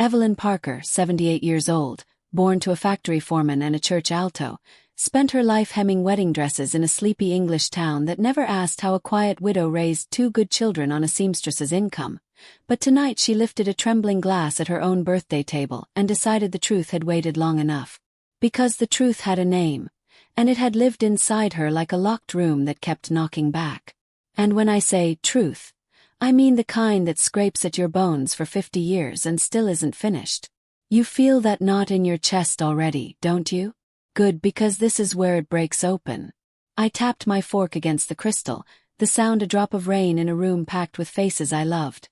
Evelyn Parker, 78 years old, born to a factory foreman and a church alto, spent her life hemming wedding dresses in a sleepy English town that never asked how a quiet widow raised two good children on a seamstress's income. But tonight she lifted a trembling glass at her own birthday table and decided the truth had waited long enough. Because the truth had a name, and it had lived inside her like a locked room that kept knocking back. And when I say truth, I mean the kind that scrapes at your bones for 50 years and still isn't finished. You feel that knot in your chest already, don't you? Good, because this is where it breaks open. I tapped my fork against the crystal, the sound a drop of rain in a room packed with faces I loved.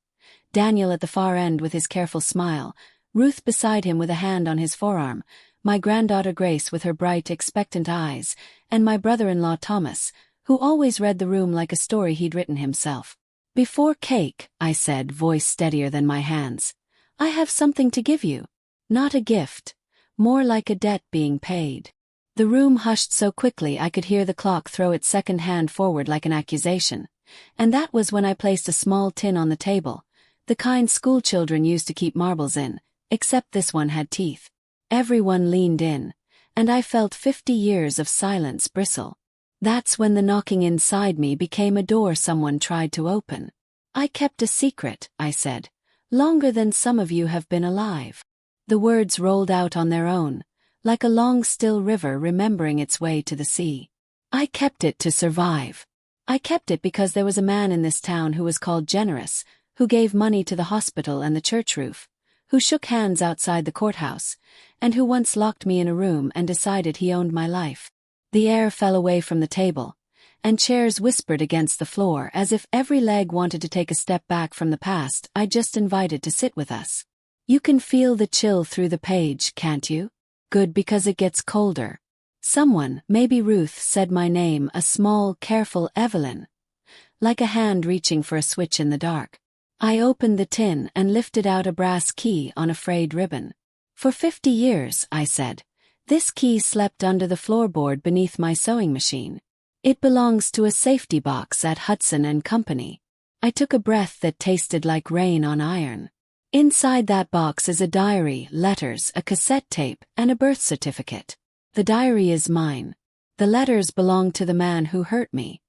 Daniel at the far end with his careful smile, Ruth beside him with a hand on his forearm, my granddaughter Grace with her bright, expectant eyes, and my brother-in-law Thomas, who always read the room like a story he'd written himself. "Before cake," I said, voice steadier than my hands, "I have something to give you. Not a gift. More like a debt being paid." The room hushed so quickly I could hear the clock throw its second hand forward like an accusation. And that was when I placed a small tin on the table, the kind schoolchildren used to keep marbles in, except this one had teeth. Everyone leaned in, and I felt 50 years of silence bristle. That's when the knocking inside me became a door someone tried to open. "I kept a secret," I said, "longer than some of you have been alive." The words rolled out on their own, like a long still river remembering its way to the sea. I kept it to survive. I kept it because there was a man in this town who was called generous, who gave money to the hospital and the church roof, who shook hands outside the courthouse, and who once locked me in a room and decided he owned my life. The air fell away from the table, and chairs whispered against the floor as if every leg wanted to take a step back from the past I just invited to sit with us. You can feel the chill through the page, can't you? Good, because it gets colder. Someone, maybe Ruth, said my name, a small, careful Evelyn, like a hand reaching for a switch in the dark. I opened the tin and lifted out a brass key on a frayed ribbon. "For 50 years, I said, "this key slept under the floorboard beneath my sewing machine. It belongs to a safety box at Hudson and Company." I took a breath that tasted like rain on iron. Inside that box is a diary, letters, a cassette tape, and a birth certificate. The diary is mine. The letters belong to the man who hurt me.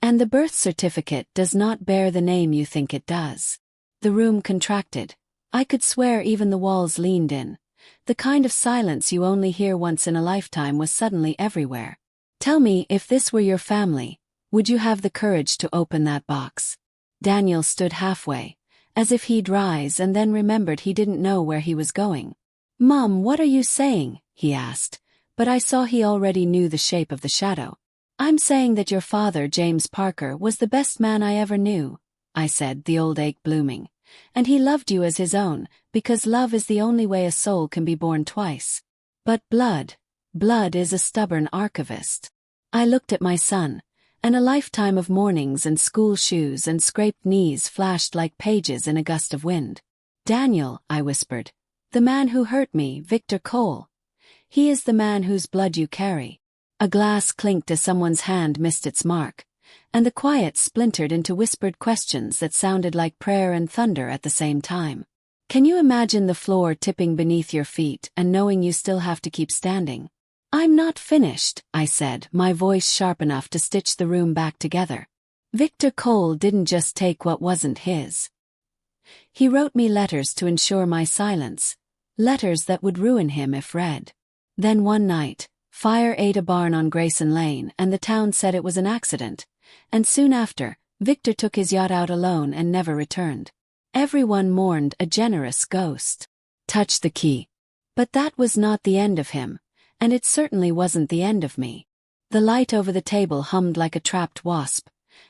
And the birth certificate does not bear the name you think it does. The room contracted. I could swear even the walls leaned in. The kind of silence you only hear once in a lifetime was suddenly everywhere. "Tell me, if this were your family, would you have the courage to open that box?" Daniel stood halfway, as if he'd rise, and then remembered he didn't know where he was going. "Mom, what are you saying?" he asked, but I saw he already knew the shape of the shadow. "I'm saying that your father, James Parker, was the best man I ever knew," I said, the old ache blooming. "And he loved you as his own, because love is the only way a soul can be born twice. But blood is a stubborn archivist." I looked at my son, and a lifetime of mornings and school shoes and scraped knees flashed like pages in a gust of wind. "Daniel," I whispered, "the man who hurt me, Victor Cole. He is the man whose blood you carry." A glass clinked as someone's hand missed its mark, and the quiet splintered into whispered questions that sounded like prayer and thunder at the same time. Can you imagine the floor tipping beneath your feet and knowing you still have to keep standing? "I'm not finished," I said, my voice sharp enough to stitch the room back together. "Victor Cole didn't just take what wasn't his. He wrote me letters to ensure my silence, letters that would ruin him if read. Then one night, fire ate a barn on Grayson Lane and the town said it was an accident, and soon after, Victor took his yacht out alone and never returned. Everyone mourned a generous ghost. Touch the key. But that was not the end of him, and it certainly wasn't the end of me. The light over the table hummed like a trapped wasp,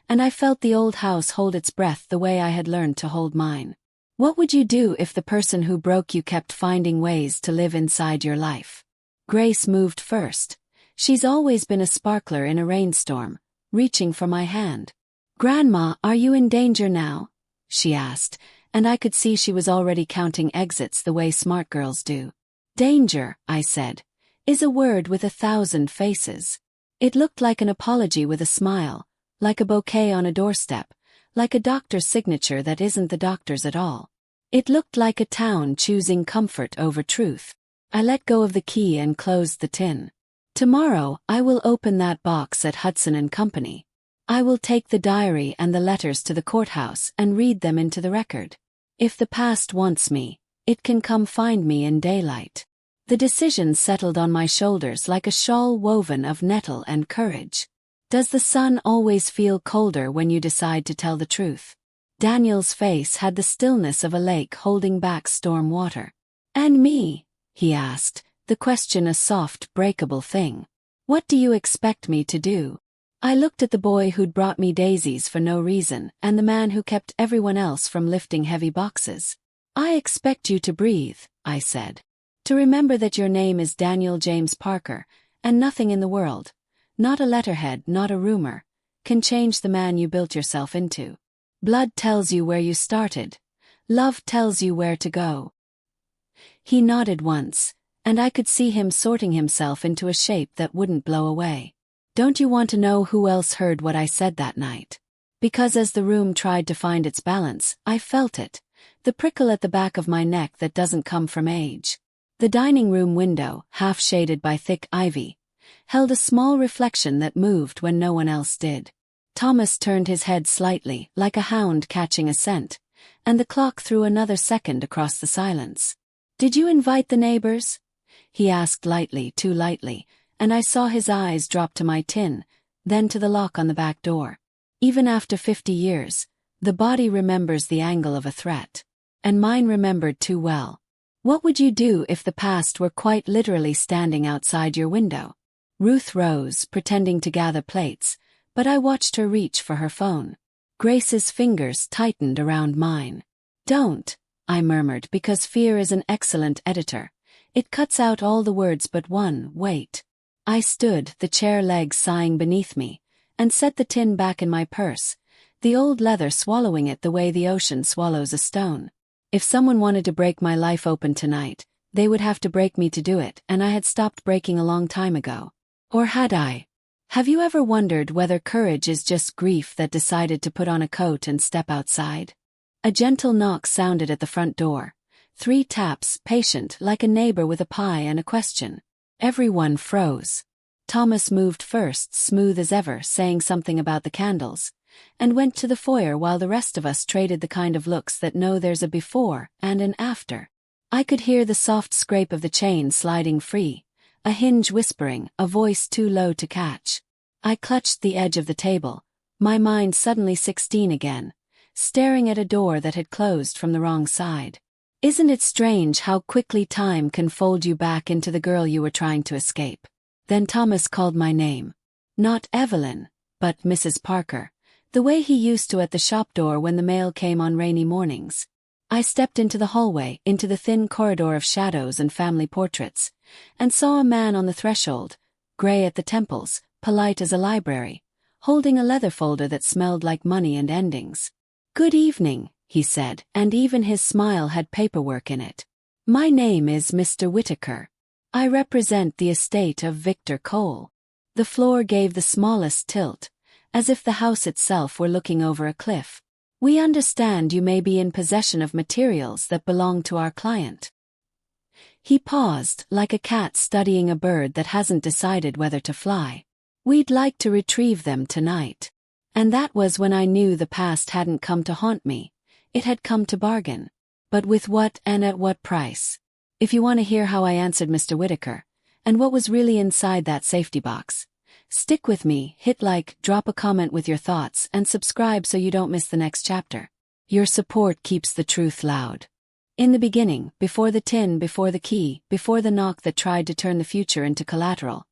and I felt the old house hold its breath the way I had learned to hold mine. What would you do if the person who broke you kept finding ways to live inside your life? Grace moved first. She's always been a sparkler in a rainstorm, reaching for my hand. "Grandma, are you in danger now?" she asked, and I could see she was already counting exits the way smart girls do. "Danger," I said, "is a word with 1,000 faces." It looked like an apology with a smile, like a bouquet on a doorstep, like a doctor's signature that isn't the doctor's at all. It looked like a town choosing comfort over truth. I let go of the key and closed the tin. Tomorrow, I will open that box at Hudson and Company. I will take the diary and the letters to the courthouse and read them into the record. If the past wants me, it can come find me in daylight. The decision settled on my shoulders like a shawl woven of nettle and courage. Does the sun always feel colder when you decide to tell the truth? Daniel's face had the stillness of a lake holding back storm water. And me? He asked, the question a soft, breakable thing. What do you expect me to do? I looked at the boy who'd brought me daisies for no reason and the man who kept everyone else from lifting heavy boxes. I expect you to breathe, I said. To remember that your name is Daniel James Parker, and nothing in the world, not a letterhead, not a rumor, can change the man you built yourself into. Blood tells you where you started. Love tells you where to go. He nodded once, and I could see him sorting himself into a shape that wouldn't blow away. Don't you want to know who else heard what I said that night? Because as the room tried to find its balance, I felt it. The prickle at the back of my neck that doesn't come from age. The dining room window, half shaded by thick ivy, held a small reflection that moved when no one else did. Thomas turned his head slightly, like a hound catching a scent, and the clock threw another second across the silence. Did you invite the neighbors? He asked lightly, too lightly, and I saw his eyes drop to my tin, then to the lock on the back door. Even after 50 years, the body remembers the angle of a threat. And mine remembered too well. What would you do if the past were quite literally standing outside your window? Ruth rose, pretending to gather plates, but I watched her reach for her phone. Grace's fingers tightened around mine. Don't, I murmured, because fear is an excellent editor. It cuts out all the words but one, wait. I stood, the chair legs sighing beneath me, and set the tin back in my purse, the old leather swallowing it the way the ocean swallows a stone. If someone wanted to break my life open tonight, they would have to break me to do it, and I had stopped breaking a long time ago. Or had I? Have you ever wondered whether courage is just grief that decided to put on a coat and step outside? A gentle knock sounded at the front door. 3 taps, patient, like a neighbor with a pie and a question. Everyone froze. Thomas moved first, smooth as ever, saying something about the candles, and went to the foyer while the rest of us traded the kind of looks that know there's a before and an after. I could hear the soft scrape of the chain sliding free, a hinge whispering, a voice too low to catch. I clutched the edge of the table, my mind suddenly 16 again, staring at a door that had closed from the wrong side. Isn't it strange how quickly time can fold you back into the girl you were trying to escape? Then Thomas called my name. Not Evelyn, but Mrs. Parker, the way he used to at the shop door when the mail came on rainy mornings. I stepped into the hallway, into the thin corridor of shadows and family portraits, and saw a man on the threshold, gray at the temples, polite as a library, holding a leather folder that smelled like money and endings. Good evening, he said, and even his smile had paperwork in it. My name is Mr. Whitaker. I represent the estate of Victor Cole. The floor gave the smallest tilt, as if the house itself were looking over a cliff. We understand you may be in possession of materials that belong to our client. He paused, like a cat studying a bird that hasn't decided whether to fly. We'd like to retrieve them tonight. And that was when I knew the past hadn't come to haunt me. It had come to bargain. But with what and at what price? If you want to hear how I answered Mr. Whitaker, and what was really inside that safety box, stick with me, hit like, drop a comment with your thoughts, and subscribe so you don't miss the next chapter. Your support keeps the truth loud. In the beginning, before the tin, before the key, before the knock that tried to turn the future into collateral,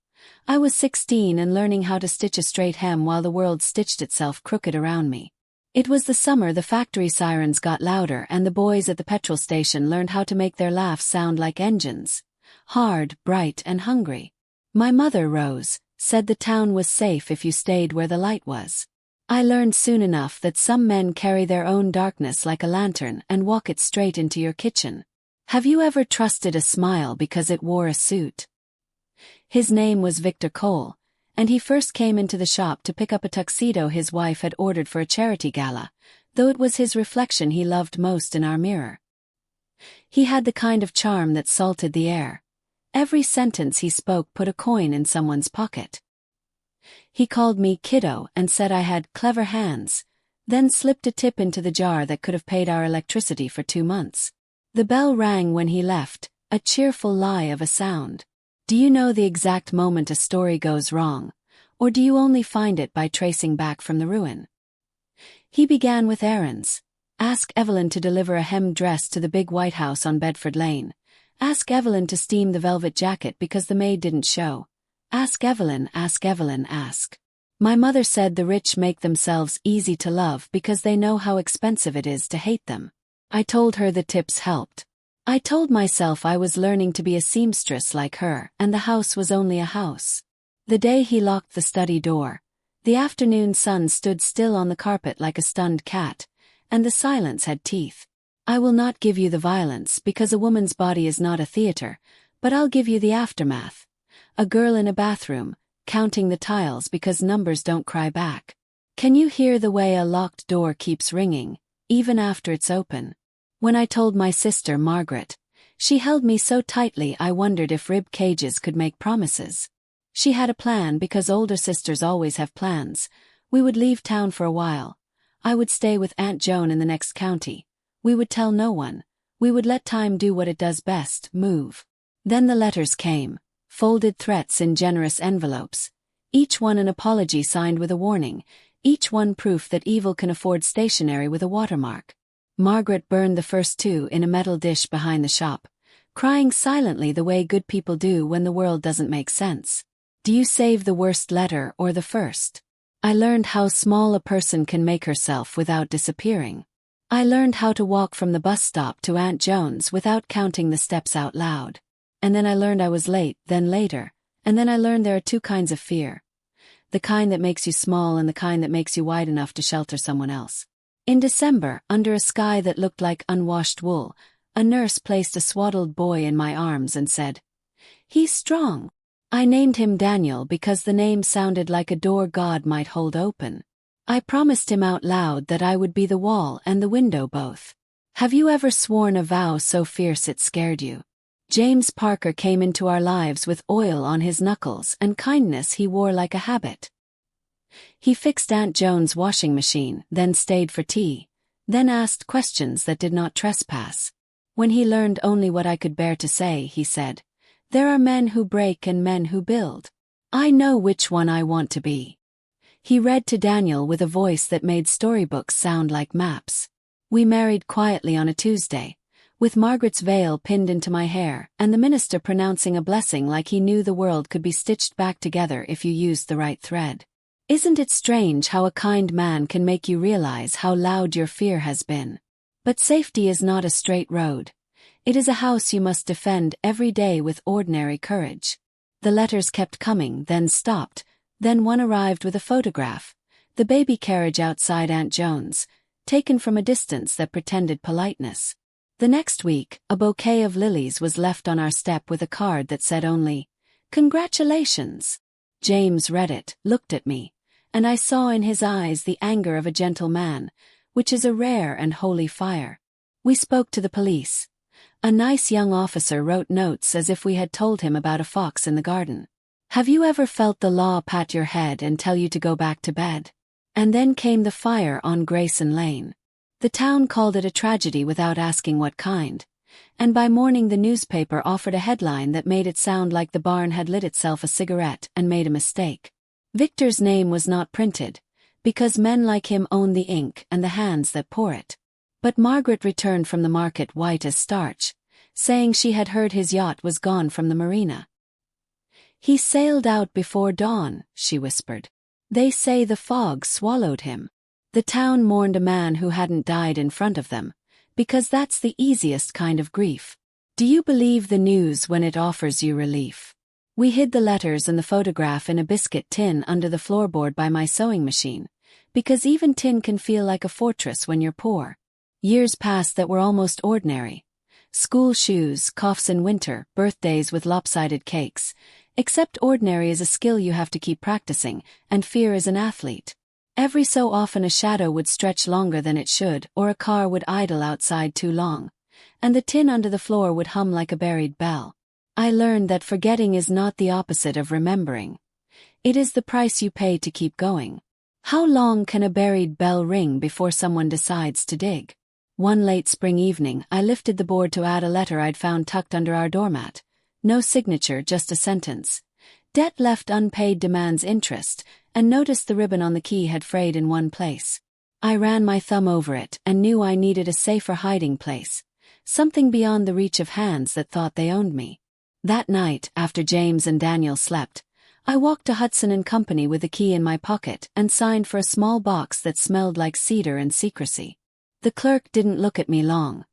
I was 16 and learning how to stitch a straight hem while the world stitched itself crooked around me. It was the summer the factory sirens got louder and the boys at the petrol station learned how to make their laughs sound like engines. Hard, bright, and hungry. My mother, Rose, said the town was safe if you stayed where the light was. I learned soon enough that some men carry their own darkness like a lantern and walk it straight into your kitchen. Have you ever trusted a smile because it wore a suit? His name was Victor Cole, and he first came into the shop to pick up a tuxedo his wife had ordered for a charity gala, though it was his reflection he loved most in our mirror. He had the kind of charm that salted the air. Every sentence he spoke put a coin in someone's pocket. He called me kiddo and said I had clever hands, then slipped a tip into the jar that could have paid our electricity for 2 months. The bell rang when he left, a cheerful lie of a sound. Do you know the exact moment a story goes wrong, or do you only find it by tracing back from the ruin? He began with errands. Ask Evelyn to deliver a hemmed dress to the big White House on Bedford Lane. Ask Evelyn to steam the velvet jacket because the maid didn't show. Ask Evelyn, ask Evelyn, ask. My mother said the rich make themselves easy to love because they know how expensive it is to hate them. I told her the tips helped. I told myself I was learning to be a seamstress like her, and the house was only a house. The day he locked the study door, the afternoon sun stood still on the carpet like a stunned cat, and the silence had teeth. I will not give you the violence because a woman's body is not a theater, but I'll give you the aftermath. A girl in a bathroom, counting the tiles because numbers don't cry back. Can you hear the way a locked door keeps ringing, even after it's open? When I told my sister Margaret, she held me so tightly I wondered if rib cages could make promises. She had a plan because older sisters always have plans. We would leave town for a while. I would stay with Aunt Joan in the next county. We would tell no one. We would let time do what it does best, move. Then the letters came. Folded threats in generous envelopes, each one an apology signed with a warning, each one proof that evil can afford stationery with a watermark. Margaret burned the first 2 in a metal dish behind the shop, crying silently the way good people do when the world doesn't make sense. Do you save the worst letter or the first? I learned how small a person can make herself without disappearing. I learned how to walk from the bus stop to Aunt Joan's without counting the steps out loud. And then I learned I was late, then later, and then I learned there are 2 kinds of fear. The kind that makes you small and the kind that makes you wide enough to shelter someone else. In December, under a sky that looked like unwashed wool, a nurse placed a swaddled boy in my arms and said, "He's strong." I named him Daniel because the name sounded like a door God might hold open. I promised him out loud that I would be the wall and the window both. Have you ever sworn a vow so fierce it scared you? James Parker came into our lives with oil on his knuckles and kindness he wore like a habit. He fixed Aunt Joan's washing machine, then stayed for tea, then asked questions that did not trespass. When he learned only what I could bear to say, he said, "There are men who break and men who build. I know which one I want to be." He read to Daniel with a voice that made storybooks sound like maps. We married quietly on a Tuesday, with Margaret's veil pinned into my hair and the minister pronouncing a blessing like he knew the world could be stitched back together if you used the right thread. Isn't it strange how a kind man can make you realize how loud your fear has been? But safety is not a straight road. It is a house you must defend every day with ordinary courage. The letters kept coming, then stopped, then one arrived with a photograph, the baby carriage outside Aunt Joan's, taken from a distance that pretended politeness. The next week, a bouquet of lilies was left on our step with a card that said only, "Congratulations." James read it, looked at me, and I saw in his eyes the anger of a gentle man, which is a rare and holy fire. We spoke to the police. A nice young officer wrote notes as if we had told him about a fox in the garden. Have you ever felt the law pat your head and tell you to go back to bed? And then came the fire on Grayson Lane. The town called it a tragedy without asking what kind, and by morning the newspaper offered a headline that made it sound like the barn had lit itself a cigarette and made a mistake. Victor's name was not printed, because men like him own the ink and the hands that pour it. But Margaret returned from the market white as starch, saying she had heard his yacht was gone from the marina. "He sailed out before dawn," she whispered. "They say the fog swallowed him." The town mourned a man who hadn't died in front of them, because that's the easiest kind of grief. Do you believe the news when it offers you relief? We hid the letters and the photograph in a biscuit tin under the floorboard by my sewing machine, because even tin can feel like a fortress when you're poor. Years passed that were almost ordinary. School shoes, coughs in winter, birthdays with lopsided cakes. Except ordinary is a skill you have to keep practicing, and fear is an athlete. Every so often a shadow would stretch longer than it should, or a car would idle outside too long. and the tin under the floor would hum like a buried bell. I learned that forgetting is not the opposite of remembering. It is the price you pay to keep going. How long can a buried bell ring before someone decides to dig? One late spring evening, I lifted the board to add a letter I'd found tucked under our doormat. No signature, just a sentence. Debt left unpaid demands interest, and noticed the ribbon on the key had frayed in one place. I ran my thumb over it and knew I needed a safer hiding place, something beyond the reach of hands that thought they owned me. That night, after James and Daniel slept, I walked to Hudson & Company with the key in my pocket and signed for a small box that smelled like cedar and secrecy. The clerk didn't look at me long.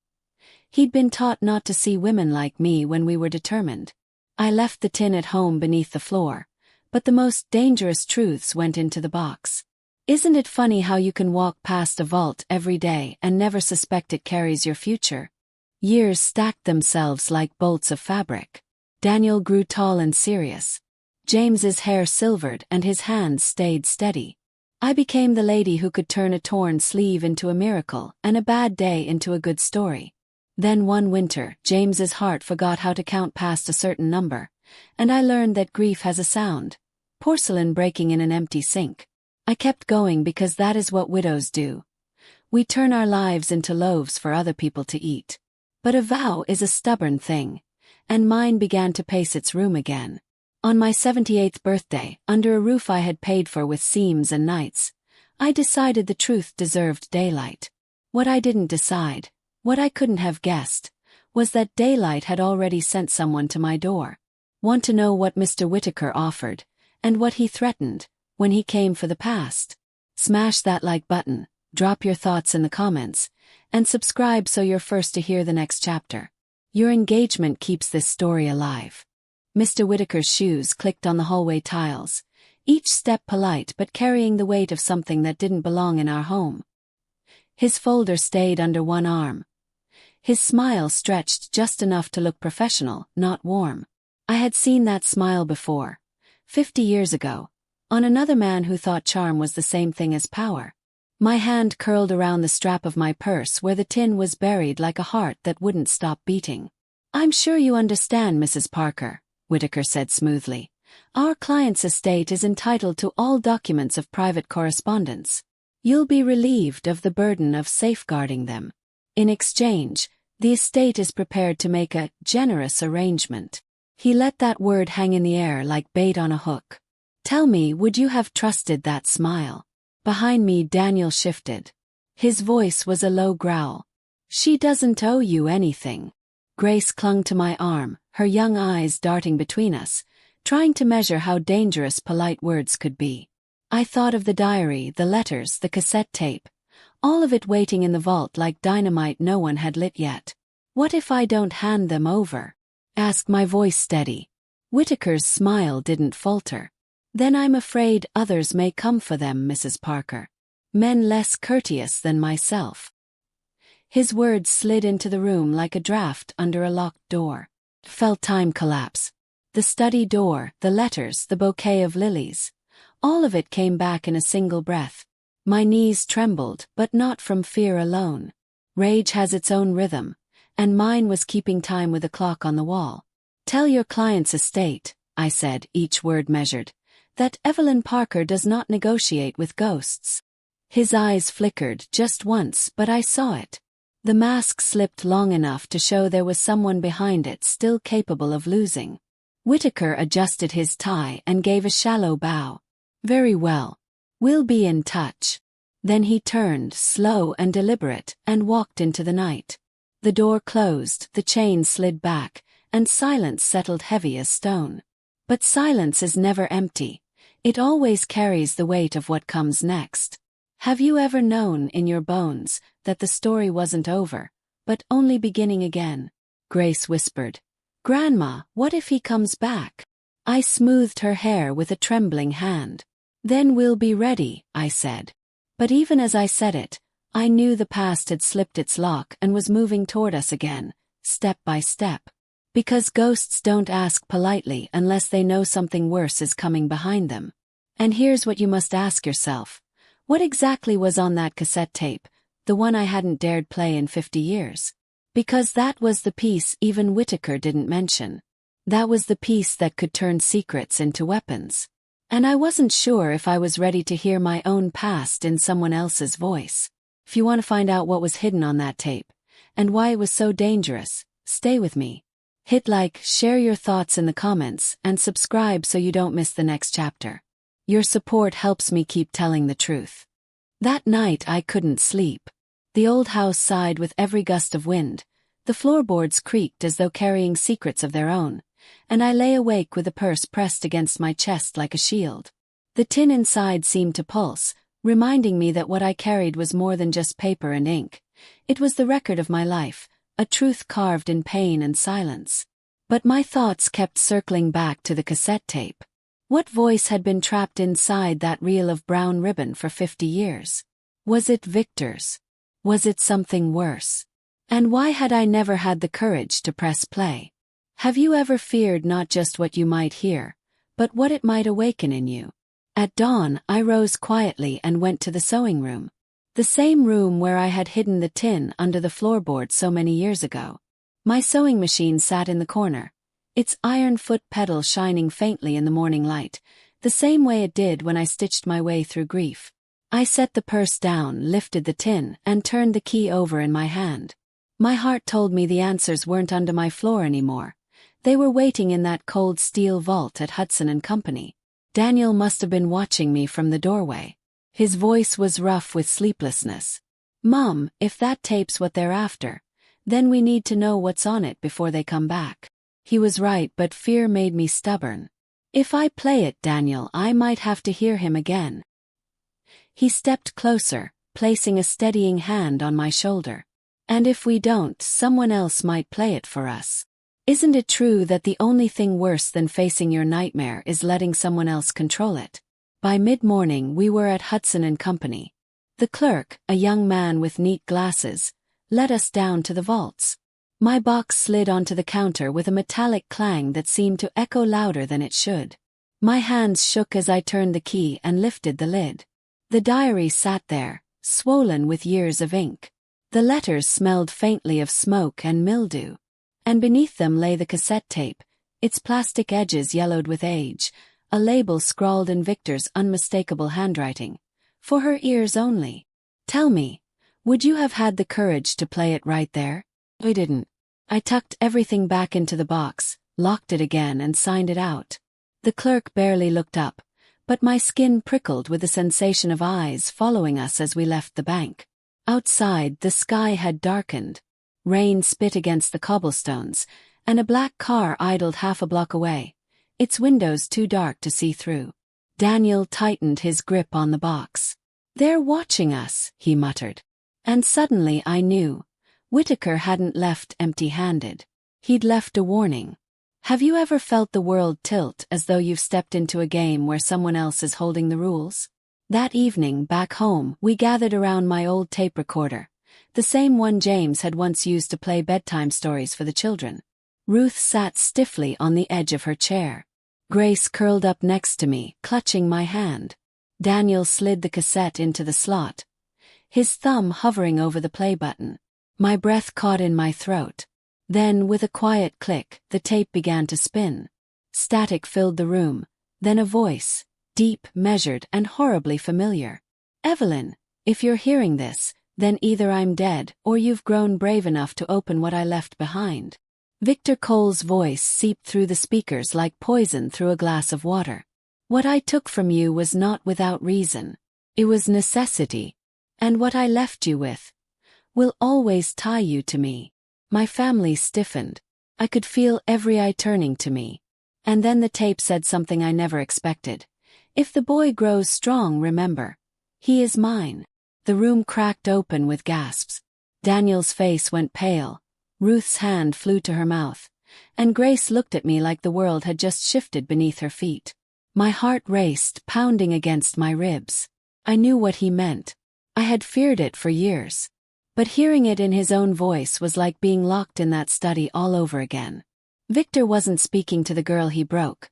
He'd been taught not to see women like me when we were determined. I left the tin at home beneath the floor, but the most dangerous truths went into the box. Isn't it funny how you can walk past a vault every day and never suspect it carries your future? Years stacked themselves like bolts of fabric. Daniel grew tall and serious. James's hair silvered and his hands stayed steady. I became the lady who could turn a torn sleeve into a miracle and a bad day into a good story. Then one winter, James's heart forgot how to count past a certain number, and I learned that grief has a sound. Porcelain breaking in an empty sink. I kept going because that is what widows do. We turn our lives into loaves for other people to eat. But a vow is a stubborn thing, and mine began to pace its room again. On my 78th birthday, under a roof I had paid for with seams and nights, I decided the truth deserved daylight. What I didn't decide, what I couldn't have guessed, was that daylight had already sent someone to my door. Want to know what Mr. Whittaker offered, and what he threatened, when he came for the past? Smash that like button, drop your thoughts in the comments, and subscribe so you're first to hear the next chapter. Your engagement keeps this story alive. Mr. Whittaker's shoes clicked on the hallway tiles, each step polite but carrying the weight of something that didn't belong in our home. His folder stayed under one arm. His smile stretched just enough to look professional, not warm. I had seen that smile before, 50 years ago, on another man who thought charm was the same thing as power. My hand curled around the strap of my purse where the tin was buried like a heart that wouldn't stop beating. "I'm sure you understand, Mrs. Parker," Whittaker said smoothly. "Our client's estate is entitled to all documents of private correspondence. You'll be relieved of the burden of safeguarding them. In exchange, the estate is prepared to make a generous arrangement." He let that word hang in the air like bait on a hook. Tell me, would you have trusted that smile? Behind me, Daniel shifted. His voice was a low growl. "She doesn't owe you anything." Grace clung to my arm, her young eyes darting between us, trying to measure how dangerous polite words could be. I thought of the diary, the letters, the cassette tape, all of it waiting in the vault like dynamite no one had lit yet. "What if I don't hand them over?" asked my voice steady. Whittaker's smile didn't falter. "Then I'm afraid others may come for them, Mrs. Parker. Men less courteous than myself." His words slid into the room like a draft under a locked door. Felt time collapse. The study door, the letters, the bouquet of lilies. All of it came back in a single breath. My knees trembled, but not from fear alone. Rage has its own rhythm, and mine was keeping time with the clock on the wall. "Tell your client's estate," I said, each word measured, "that Evelyn Parker does not negotiate with ghosts." His eyes flickered just once, but I saw it. The mask slipped long enough to show there was someone behind it still capable of losing. Whittaker adjusted his tie and gave a shallow bow. "Very well. We'll be in touch." Then he turned, slow and deliberate, and walked into the night. The door closed, the chain slid back, and silence settled heavy as stone. But silence is never empty. It always carries the weight of what comes next. Have you ever known in your bones that the story wasn't over, but only beginning again? Grace whispered. "Grandma, what if he comes back?" I smoothed her hair with a trembling hand. "Then we'll be ready," I said. But even as I said it, I knew the past had slipped its lock and was moving toward us again, step by step. Because ghosts don't ask politely unless they know something worse is coming behind them. And here's what you must ask yourself. What exactly was on that cassette tape, the one I hadn't dared play in 50 years? Because that was the piece even Whitaker didn't mention. That was the piece that could turn secrets into weapons. And I wasn't sure if I was ready to hear my own past in someone else's voice. If you want to find out what was hidden on that tape, and why it was so dangerous, stay with me. Hit like, share your thoughts in the comments, and subscribe so you don't miss the next chapter. Your support helps me keep telling the truth. That night I couldn't sleep. The old house sighed with every gust of wind. The floorboards creaked as though carrying secrets of their own, and I lay awake with the purse pressed against my chest like a shield. The tin inside seemed to pulse, reminding me that what I carried was more than just paper and ink. It was the record of my life, a truth carved in pain and silence. But my thoughts kept circling back to the cassette tape. What voice had been trapped inside that reel of brown ribbon for 50 years? Was it Victor's? Was it something worse? And why had I never had the courage to press play? Have you ever feared not just what you might hear, but what it might awaken in you? At dawn, I rose quietly and went to the sewing room. The same room where I had hidden the tin under the floorboard so many years ago. My sewing machine sat in the corner, its iron foot pedal shining faintly in the morning light, the same way it did when I stitched my way through grief. I set the purse down, lifted the tin, and turned the key over in my hand. My heart told me the answers weren't under my floor anymore. They were waiting in that cold steel vault at Hudson & Company. Daniel must have been watching me from the doorway. His voice was rough with sleeplessness. "Mom, if that tape's what they're after, then we need to know what's on it before they come back." He was right, but fear made me stubborn. If I play it, Daniel, I might have to hear him again. He stepped closer, placing a steadying hand on my shoulder. "And if we don't, someone else might play it for us. Isn't it true that the only thing worse than facing your nightmare is letting someone else control it?" By mid-morning we were at Hudson & Company. The clerk, a young man with neat glasses, led us down to the vaults. My box slid onto the counter with a metallic clang that seemed to echo louder than it should. My hands shook as I turned the key and lifted the lid. The diary sat there, swollen with years of ink. The letters smelled faintly of smoke and mildew. And beneath them lay the cassette tape, its plastic edges yellowed with age, a label scrawled in Victor's unmistakable handwriting. "For her ears only." Tell me, would you have had the courage to play it right there? I didn't. I tucked everything back into the box, locked it again, and signed it out. The clerk barely looked up, but my skin prickled with the sensation of eyes following us as we left the bank. Outside, the sky had darkened. Rain spit against the cobblestones, and a black car idled half a block away, its windows too dark to see through. Daniel tightened his grip on the box. "They're watching us," he muttered. And suddenly I knew. Whitaker hadn't left empty-handed. He'd left a warning. Have you ever felt the world tilt as though you've stepped into a game where someone else is holding the rules? That evening, back home, we gathered around my old tape recorder, the same one James had once used to play bedtime stories for the children. Ruth sat stiffly on the edge of her chair. Grace curled up next to me, clutching my hand. Daniel slid the cassette into the slot, his thumb hovering over the play button. My breath caught in my throat. Then, with a quiet click, the tape began to spin. Static filled the room, then a voice, deep, measured, and horribly familiar. "Evelyn, if you're hearing this, then either I'm dead or you've grown brave enough to open what I left behind." Victor Cole's voice seeped through the speakers like poison through a glass of water. "What I took from you was not without reason. It was necessity. And what I left you with will always tie you to me." My family stiffened. I could feel every eye turning to me. And then the tape said something I never expected. "If the boy grows strong, remember, he is mine." The room cracked open with gasps. Daniel's face went pale. Ruth's hand flew to her mouth, and Grace looked at me like the world had just shifted beneath her feet. My heart raced, pounding against my ribs. I knew what he meant. I had feared it for years. But hearing it in his own voice was like being locked in that study all over again. Victor wasn't speaking to the girl he broke.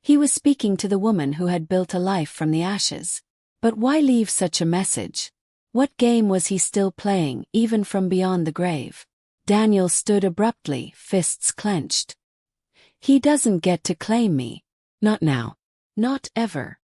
He was speaking to the woman who had built a life from the ashes. But why leave such a message? What game was he still playing, even from beyond the grave? Daniel stood abruptly, fists clenched. He doesn't get to claim me. Not now. Not ever.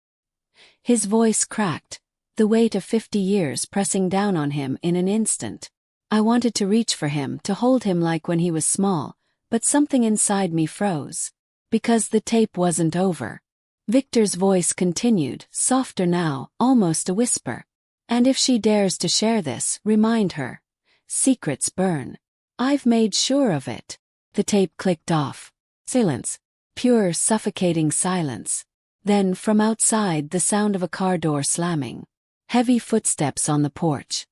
His voice cracked, the weight of 50 years pressing down on him in an instant. I wanted to reach for him, to hold him like when he was small, but something inside me froze. Because the tape wasn't over. Victor's voice continued, softer now, almost a whisper. And if she dares to share this, remind her. Secrets burn. I've made sure of it. The tape clicked off. Silence. Pure, suffocating silence. Then, from outside, the sound of a car door slamming. Heavy footsteps on the porch.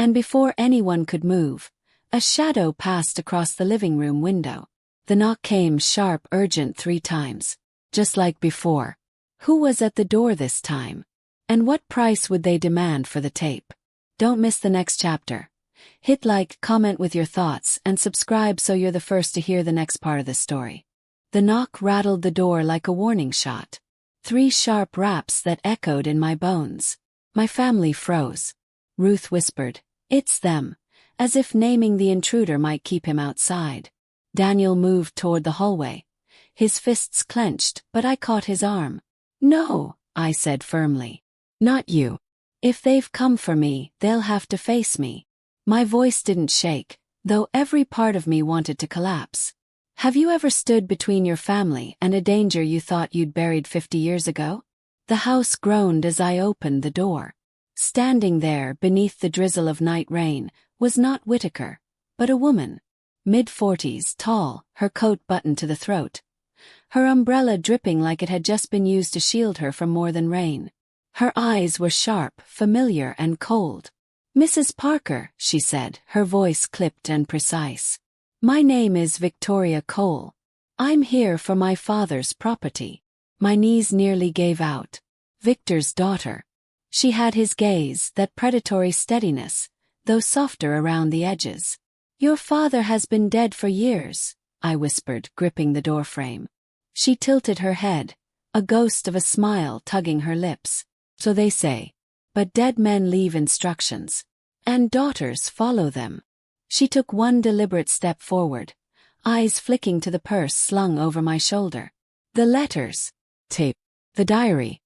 And before anyone could move, a shadow passed across the living room window. The knock came sharp, urgent 3 times. Just like before. Who was at the door this time? And what price would they demand for the tape? Don't miss the next chapter. Hit like, comment with your thoughts, and subscribe so you're the first to hear the next part of the story. The knock rattled the door like a warning shot. 3 sharp raps that echoed in my bones. My family froze. Ruth whispered, "It's them," as if naming the intruder might keep him outside. Daniel moved toward the hallway. His fists clenched, but I caught his arm. "No," I said firmly. "Not you. If they've come for me, they'll have to face me." My voice didn't shake, though every part of me wanted to collapse. Have you ever stood between your family and a danger you thought you'd buried 50 years ago? The house groaned as I opened the door. Standing there beneath the drizzle of night rain was not Whitaker, but a woman. Mid-40s, tall, her coat buttoned to the throat. Her umbrella dripping like it had just been used to shield her from more than rain. Her eyes were sharp, familiar, and cold. "Mrs. Parker," she said, her voice clipped and precise. "My name is Victoria Cole. I'm here for my father's property." My knees nearly gave out. Victor's daughter. She had his gaze, that predatory steadiness, though softer around the edges. "Your father has been dead for years," I whispered, gripping the doorframe. She tilted her head, a ghost of a smile tugging her lips. "So they say. But dead men leave instructions. And daughters follow them." She took one deliberate step forward, eyes flicking to the purse slung over my shoulder. "The letters. Tape. The diary.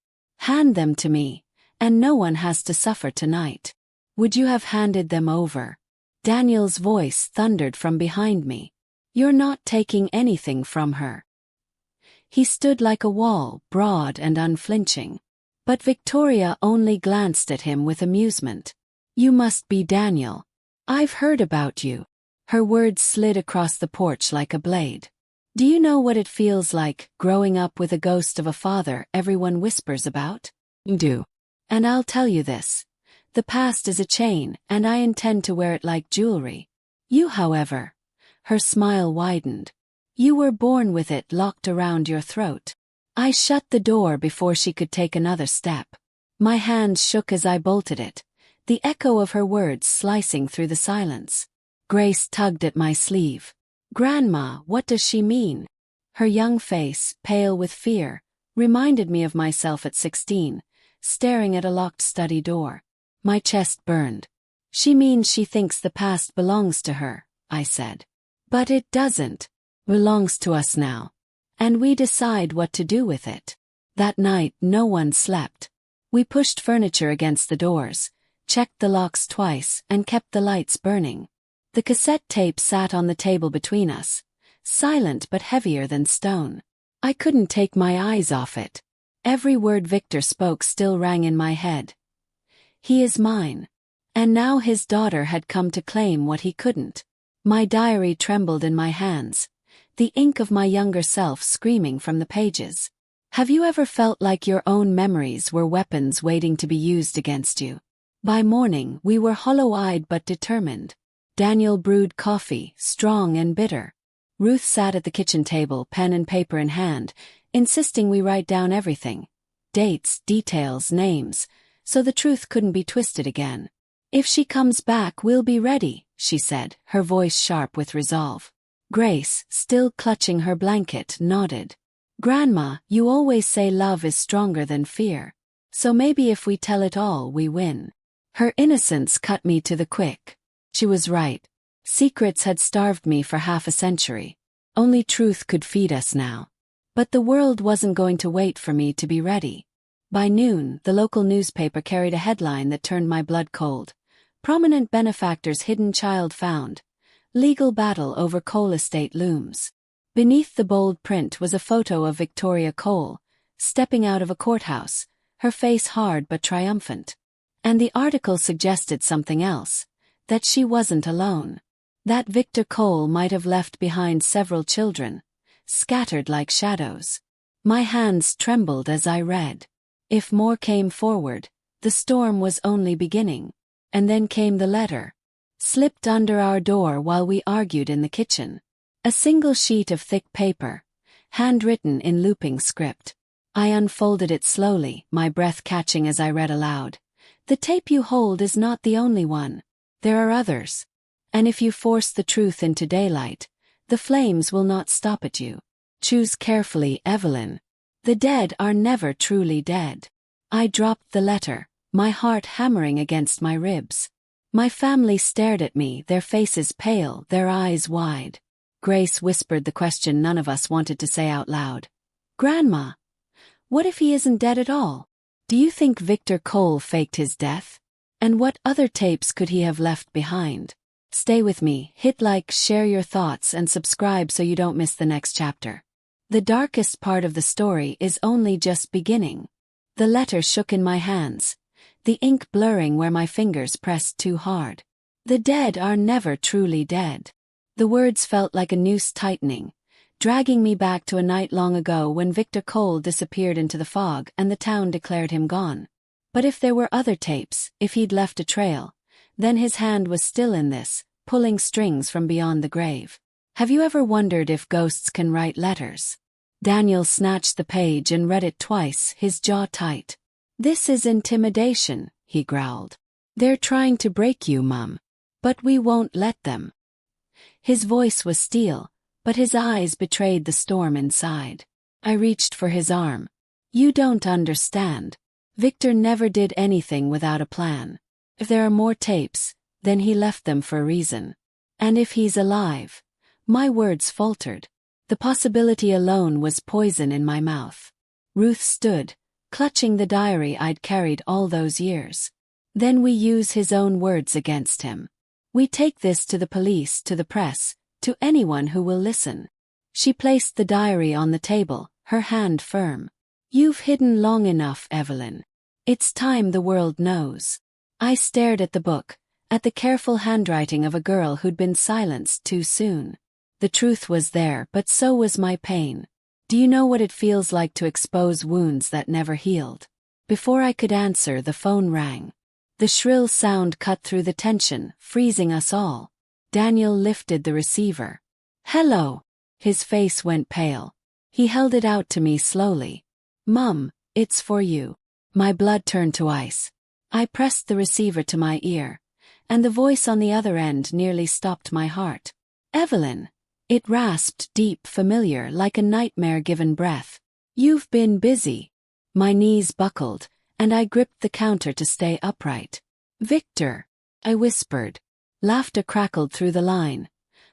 Hand them to me, and no one has to suffer tonight." "Would you have handed them over?" Daniel's voice thundered from behind me. "You're not taking anything from her." He stood like a wall, broad and unflinching. But Victoria only glanced at him with amusement. "You must be Daniel. I've heard about you." Her words slid across the porch like a blade. "Do you know what it feels like, growing up with a ghost of a father everyone whispers about?" "Do. And I'll tell you this. The past is a chain, and I intend to wear it like jewelry. You, however," her smile widened, "you were born with it locked around your throat." I shut the door before she could take another step. My hands shook as I bolted it, the echo of her words slicing through the silence. Grace tugged at my sleeve. "Grandma, what does she mean?" Her young face, pale with fear, reminded me of myself at 16, staring at a locked study door. My chest burned. "She means she thinks the past belongs to her," I said. "But it doesn't. Belongs to us now. And we decide what to do with it." That night no one slept. We pushed furniture against the doors, checked the locks twice, and kept the lights burning. The cassette tape sat on the table between us, silent but heavier than stone. I couldn't take my eyes off it. Every word Victor spoke still rang in my head. He is mine. And now his daughter had come to claim what he couldn't. My diary trembled in my hands, the ink of my younger self screaming from the pages. Have you ever felt like your own memories were weapons waiting to be used against you? By morning, we were hollow-eyed but determined. Daniel brewed coffee, strong and bitter. Ruth sat at the kitchen table, pen and paper in hand, insisting we write down everything. Dates, details, names, so the truth couldn't be twisted again. "If she comes back, we'll be ready," she said, her voice sharp with resolve. Grace, still clutching her blanket, nodded. "Grandma, you always say love is stronger than fear. So maybe if we tell it all, we win." Her innocence cut me to the quick. She was right. Secrets had starved me for half a century. Only truth could feed us now. But the world wasn't going to wait for me to be ready. By noon, the local newspaper carried a headline that turned my blood cold. Prominent benefactor's hidden child found. Legal battle over Cole estate looms. Beneath the bold print was a photo of Victoria Cole, stepping out of a courthouse, her face hard but triumphant. And the article suggested something else, that she wasn't alone. That Victor Cole might have left behind several children, scattered like shadows. My hands trembled as I read. If more came forward, the storm was only beginning. And then came the letter. Slipped under our door while we argued in the kitchen. A single sheet of thick paper, handwritten in looping script. I unfolded it slowly, my breath catching as I read aloud. The tape you hold is not the only one. There are others. And if you force the truth into daylight, the flames will not stop at you. Choose carefully, Evelyn. The dead are never truly dead. I dropped the letter, my heart hammering against my ribs. My family stared at me, their faces pale, their eyes wide. Grace whispered the question none of us wanted to say out loud. Grandma, what if he isn't dead at all? Do you think Victor Cole faked his death? And what other tapes could he have left behind? Stay with me, hit like, share your thoughts, and subscribe so you don't miss the next chapter. The darkest part of the story is only just beginning. The letter shook in my hands, the ink blurring where my fingers pressed too hard. The dead are never truly dead. The words felt like a noose tightening, dragging me back to a night long ago when Victor Cole disappeared into the fog and the town declared him gone. But if there were other tapes, if he'd left a trail, then his hand was still in this, pulling strings from beyond the grave. Have you ever wondered if ghosts can write letters? Daniel snatched the page and read it twice, his jaw tight. This is intimidation, he growled. They're trying to break you, Mum. But we won't let them. His voice was steel, but his eyes betrayed the storm inside. I reached for his arm. You don't understand. Victor never did anything without a plan. If there are more tapes, then he left them for a reason. And if he's alive, my words faltered. The possibility alone was poison in my mouth. Ruth stood, clutching the diary I'd carried all those years. Then we use his own words against him. We take this to the police, to the press, to anyone who will listen. She placed the diary on the table, her hand firm. You've hidden long enough, Evelyn. It's time the world knows. I stared at the book, at the careful handwriting of a girl who'd been silenced too soon. The truth was there, but so was my pain. Do you know what it feels like to expose wounds that never healed? Before I could answer, the phone rang. The shrill sound cut through the tension, freezing us all. Daniel lifted the receiver. Hello. His face went pale. He held it out to me slowly. Mum, it's for you. My blood turned to ice. I pressed the receiver to my ear, and the voice on the other end nearly stopped my heart. Evelyn. It rasped, deep, familiar, like a nightmare-given breath. You've been busy. My knees buckled, and I gripped the counter to stay upright. Victor, I whispered. Laughter crackled through the line.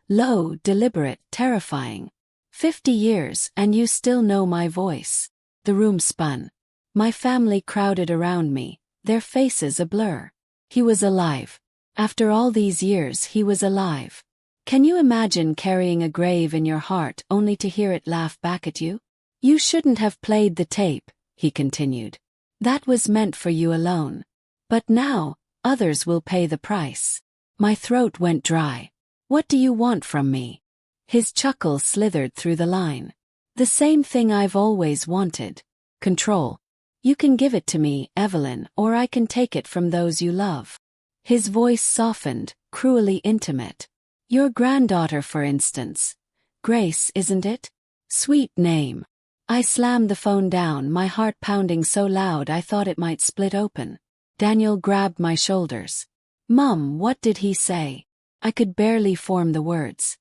Low, deliberate, terrifying. 50 years, and you still know my voice. The room spun. My family crowded around me, their faces a blur. He was alive. After all these years, he was alive. Can you imagine carrying a grave in your heart only to hear it laugh back at you? You shouldn't have played the tape, he continued. That was meant for you alone. But now, others will pay the price. My throat went dry. What do you want from me? His chuckle slithered through the line. The same thing I've always wanted. Control. You can give it to me, Evelyn, or I can take it from those you love. His voice softened, cruelly intimate. Your granddaughter, for instance. Grace, isn't it? Sweet name. I slammed the phone down, my heart pounding so loud I thought it might split open. Daniel grabbed my shoulders. Mum, what did he say? I could barely form the words.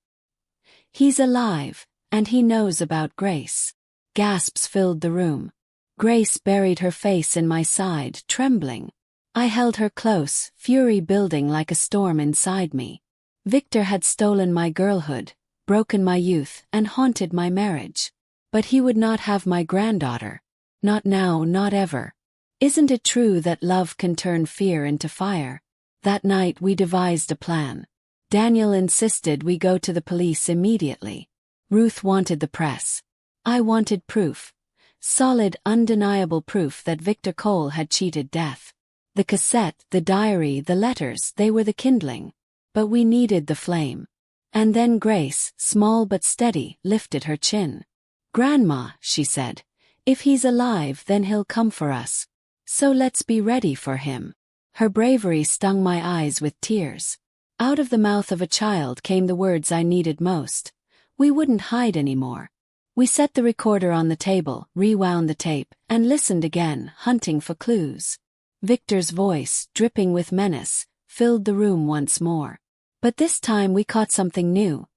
He's alive, and he knows about Grace. Gasps filled the room. Grace buried her face in my side, trembling. I held her close, fury building like a storm inside me. Victor had stolen my girlhood, broken my youth, and haunted my marriage. But he would not have my granddaughter. Not now, not ever. Isn't it true that love can turn fear into fire? That night we devised a plan. Daniel insisted we go to the police immediately. Ruth wanted the press. I wanted proof. Solid, undeniable proof that Victor Cole had cheated death. The cassette, the diary, the letters, they were the kindling. But we needed the flame. And then Grace, small but steady, lifted her chin. "Grandma," she said, "if he's alive, then he'll come for us. So let's be ready for him." Her bravery stung my eyes with tears. Out of the mouth of a child came the words I needed most. We wouldn't hide anymore. We set the recorder on the table, rewound the tape, and listened again, hunting for clues. Victor's voice, dripping with menace, filled the room once more. But this time we caught something new.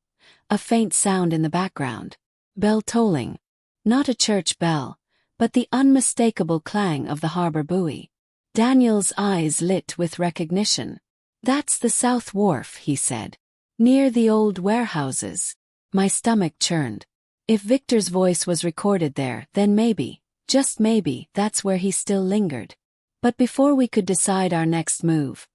A faint sound in the background. Bell tolling. Not a church bell, but the unmistakable clang of the harbor buoy. Daniel's eyes lit with recognition. "That's the South Wharf," he said. "Near the old warehouses." My stomach churned. If Victor's voice was recorded there, then maybe, just maybe, that's where he still lingered. But before we could decide our next move,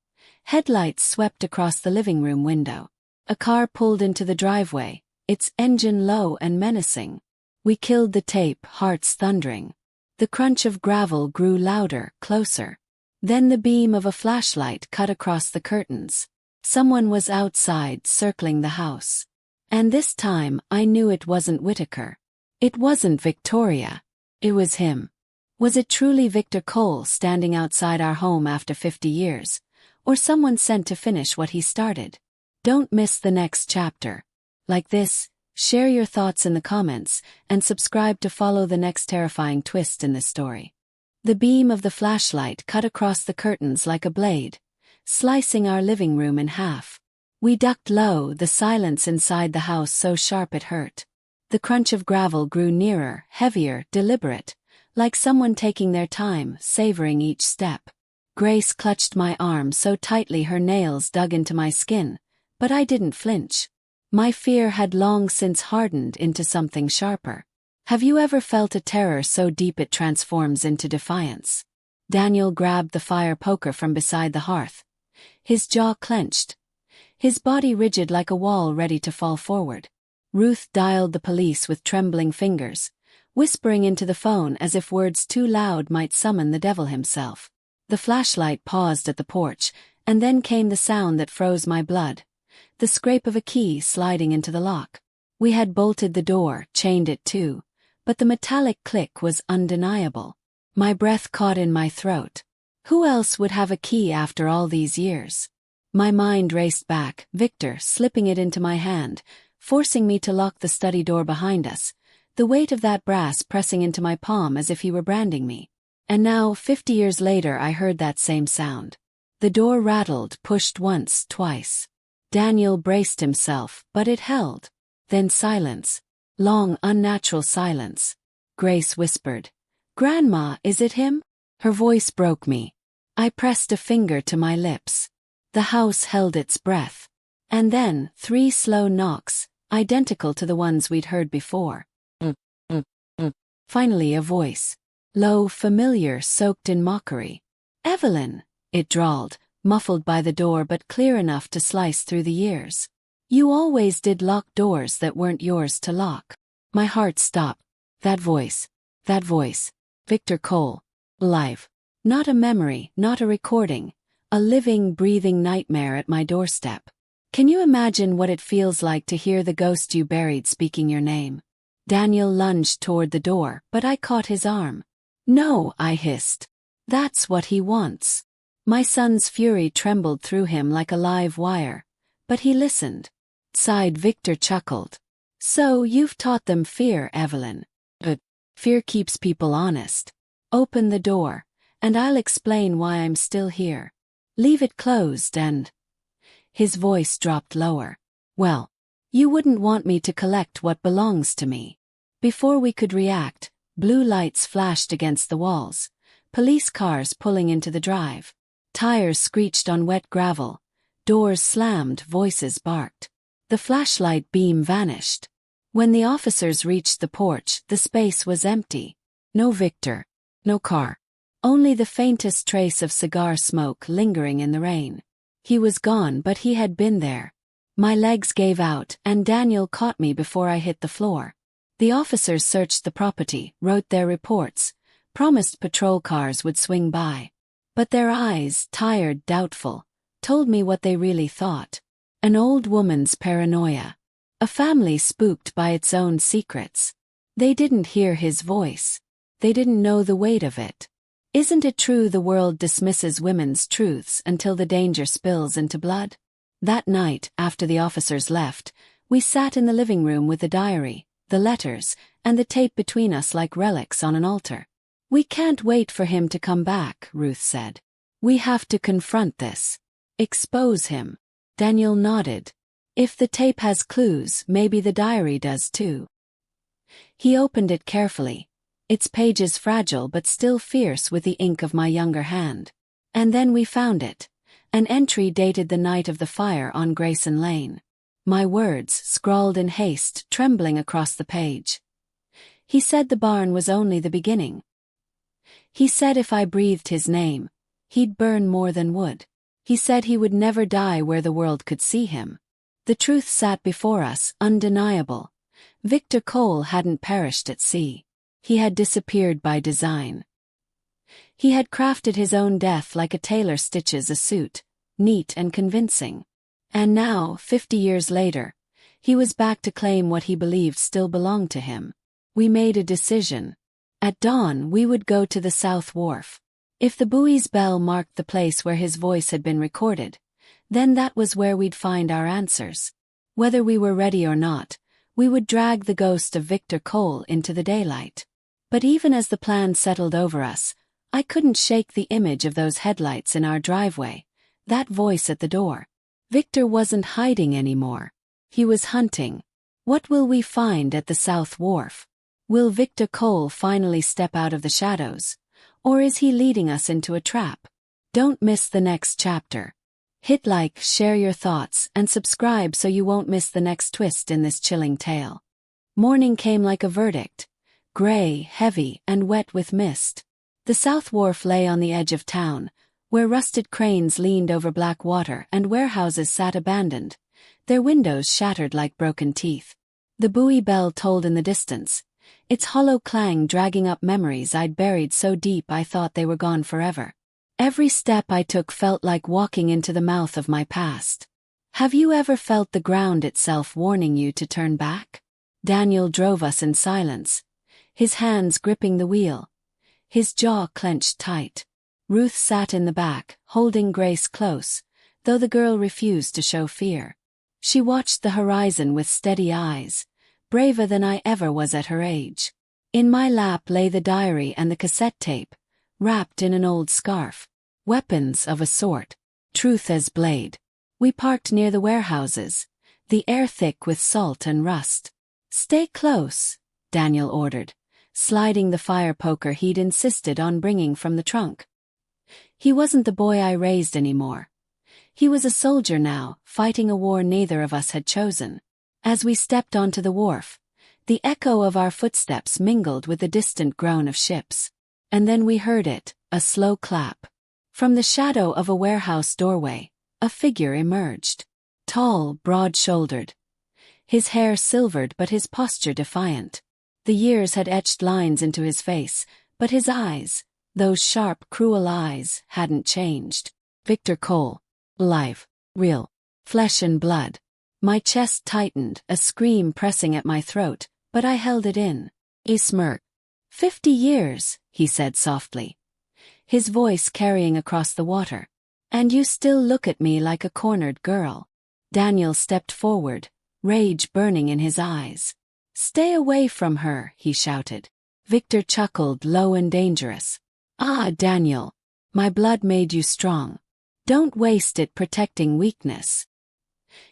headlights swept across the living room window. A car pulled into the driveway, its engine low and menacing. We killed the tape, hearts thundering. The crunch of gravel grew louder, closer. Then the beam of a flashlight cut across the curtains. Someone was outside, circling the house. And this time, I knew it wasn't Whitaker. It wasn't Victoria. It was him. Was it truly Victor Cole standing outside our home after 50 years? Or someone sent to finish what he started? Don't miss the next chapter. Like this, share your thoughts in the comments, and subscribe to follow the next terrifying twist in this story. The beam of the flashlight cut across the curtains like a blade, slicing our living room in half. We ducked low, the silence inside the house so sharp it hurt. The crunch of gravel grew nearer, heavier, deliberate, like someone taking their time, savoring each step. Grace clutched my arm so tightly her nails dug into my skin, but I didn't flinch. My fear had long since hardened into something sharper. Have you ever felt a terror so deep it transforms into defiance? Daniel grabbed the fire poker from beside the hearth. His jaw clenched. His body rigid like a wall ready to fall forward. Ruth dialed the police with trembling fingers, whispering into the phone as if words too loud might summon the devil himself. The flashlight paused at the porch, and then came the sound that froze my blood. The scrape of a key sliding into the lock. We had bolted the door, chained it too, but the metallic click was undeniable. My breath caught in my throat. Who else would have a key after all these years? My mind raced back, Victor slipping it into my hand, forcing me to lock the study door behind us, the weight of that brass pressing into my palm as if he were branding me. And now, 50 years later, I heard that same sound. The door rattled, pushed once, twice. Daniel braced himself, but it held. Then silence. Long, unnatural silence. Grace whispered, "Grandma, is it him?" Her voice broke me. I pressed a finger to my lips. The house held its breath. And then, 3 slow knocks, identical to the ones we'd heard before. Finally a voice. Low, familiar, soaked in mockery. "Evelyn," it drawled, muffled by the door but clear enough to slice through the years. "You always did lock doors that weren't yours to lock." My heart stopped. That voice. Victor Cole. Alive. Not a memory, not a recording. A living, breathing nightmare at my doorstep. Can you imagine what it feels like to hear the ghost you buried speaking your name? Daniel lunged toward the door, but I caught his arm. "No," I hissed. "That's what he wants." My son's fury trembled through him like a live wire. But he listened. Sighed. Victor chuckled. "So you've taught them fear, Evelyn. Fear keeps people honest. Open the door, and I'll explain why I'm still here. Leave it closed and—" His voice dropped lower. "Well, you wouldn't want me to collect what belongs to me." Before we could react, blue lights flashed against the walls, police cars pulling into the drive. Tires screeched on wet gravel. Doors slammed, voices barked. The flashlight beam vanished. When the officers reached the porch, the space was empty. No Victor. No car. Only the faintest trace of cigar smoke lingering in the rain. He was gone, but he had been there. My legs gave out, and Daniel caught me before I hit the floor. The officers searched the property, wrote their reports, promised patrol cars would swing by. But their eyes, tired, doubtful, told me what they really thought. An old woman's paranoia. A family spooked by its own secrets. They didn't hear his voice. They didn't know the weight of it. Isn't it true the world dismisses women's truths until the danger spills into blood? That night, after the officers left, we sat in the living room with the diary, the letters, and the tape between us like relics on an altar. "We can't wait for him to come back," Ruth said. "We have to confront this. Expose him." Daniel nodded. "If the tape has clues, maybe the diary does too." He opened it carefully, its pages fragile but still fierce with the ink of my younger hand. And then we found it. An entry dated the night of the fire on Grayson Lane. My words, scrawled in haste, trembling across the page. He said the barn was only the beginning. He said if I breathed his name, he'd burn more than wood. He said he would never die where the world could see him. The truth sat before us, undeniable. Victor Cole hadn't perished at sea. He had disappeared by design. He had crafted his own death like a tailor stitches a suit, neat and convincing. And now, 50 years later, he was back to claim what he believed still belonged to him. We made a decision. At dawn, we would go to the South Wharf. If the buoy's bell marked the place where his voice had been recorded, then that was where we'd find our answers. Whether we were ready or not, we would drag the ghost of Victor Cole into the daylight. But even as the plan settled over us, I couldn't shake the image of those headlights in our driveway, that voice at the door. Victor wasn't hiding anymore. He was hunting. What will we find at the South Wharf? Will Victor Cole finally step out of the shadows? Or is he leading us into a trap? Don't miss the next chapter. Hit like, share your thoughts, and subscribe so you won't miss the next twist in this chilling tale. Morning came like a verdict. Gray, heavy, and wet with mist. The South Wharf lay on the edge of town, where rusted cranes leaned over black water and warehouses sat abandoned, their windows shattered like broken teeth. The buoy bell tolled in the distance, its hollow clang dragging up memories I'd buried so deep I thought they were gone forever. Every step I took felt like walking into the mouth of my past. Have you ever felt the ground itself warning you to turn back? Daniel drove us in silence, his hands gripping the wheel, his jaw clenched tight. Ruth sat in the back, holding Grace close, though the girl refused to show fear. She watched the horizon with steady eyes, braver than I ever was at her age. In my lap lay the diary and the cassette tape, wrapped in an old scarf. Weapons of a sort, truth as blade. We parked near the warehouses, the air thick with salt and rust. "Stay close," Daniel ordered, sliding the fire poker he'd insisted on bringing from the trunk. He wasn't the boy I raised anymore. He was a soldier now, fighting a war neither of us had chosen. As we stepped onto the wharf, the echo of our footsteps mingled with the distant groan of ships. And then we heard it, a slow clap. From the shadow of a warehouse doorway, a figure emerged. Tall, broad-shouldered. His hair silvered but his posture defiant. The years had etched lines into his face, but his eyes, those sharp, cruel eyes, hadn't changed. Victor Cole. Alive. Real. Flesh and blood. My chest tightened, a scream pressing at my throat, but I held it in. He smirked. 50 years, he said softly, his voice carrying across the water. And you still look at me like a cornered girl. Daniel stepped forward, rage burning in his eyes. "Stay away from her," he shouted. Victor chuckled, low and dangerous. "Ah, Daniel, my blood made you strong. Don't waste it protecting weakness."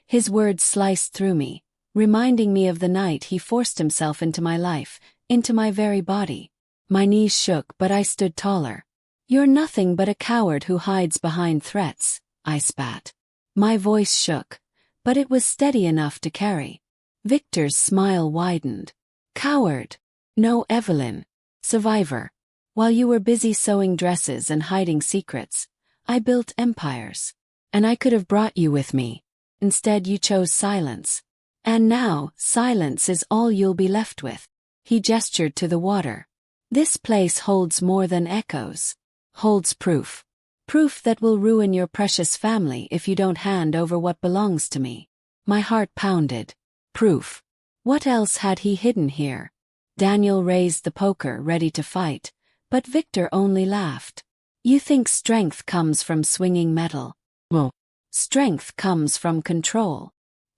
His words sliced through me, reminding me of the night he forced himself into my life, into my very body. My knees shook, but I stood taller. "You're nothing but a coward who hides behind threats," I spat. My voice shook, but it was steady enough to carry. Victor's smile widened. Coward. No, Evelyn. Survivor. While you were busy sewing dresses and hiding secrets, I built empires. And I could have brought you with me. Instead, you chose silence. And now, silence is all you'll be left with. He gestured to the water. This place holds more than echoes. Holds proof. Proof that will ruin your precious family if you don't hand over what belongs to me. My heart pounded. Proof. What else had he hidden here? Daniel raised the poker, ready to fight, but Victor only laughed. You think strength comes from swinging metal? Well, strength comes from control.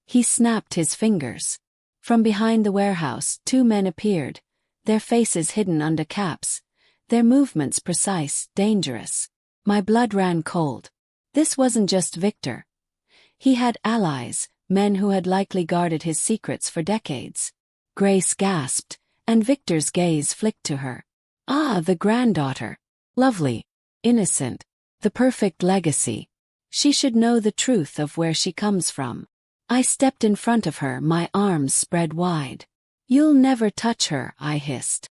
He snapped his fingers. From behind the warehouse, two men appeared, their faces hidden under caps, their movements precise, dangerous. My blood ran cold. This wasn't just Victor. He had allies, men who had likely guarded his secrets for decades. Grace gasped, and Victor's gaze flicked to her. Ah, the granddaughter. Lovely. Innocent. The perfect legacy. She should know the truth of where she comes from. I stepped in front of her, my arms spread wide. You'll never touch her, I hissed.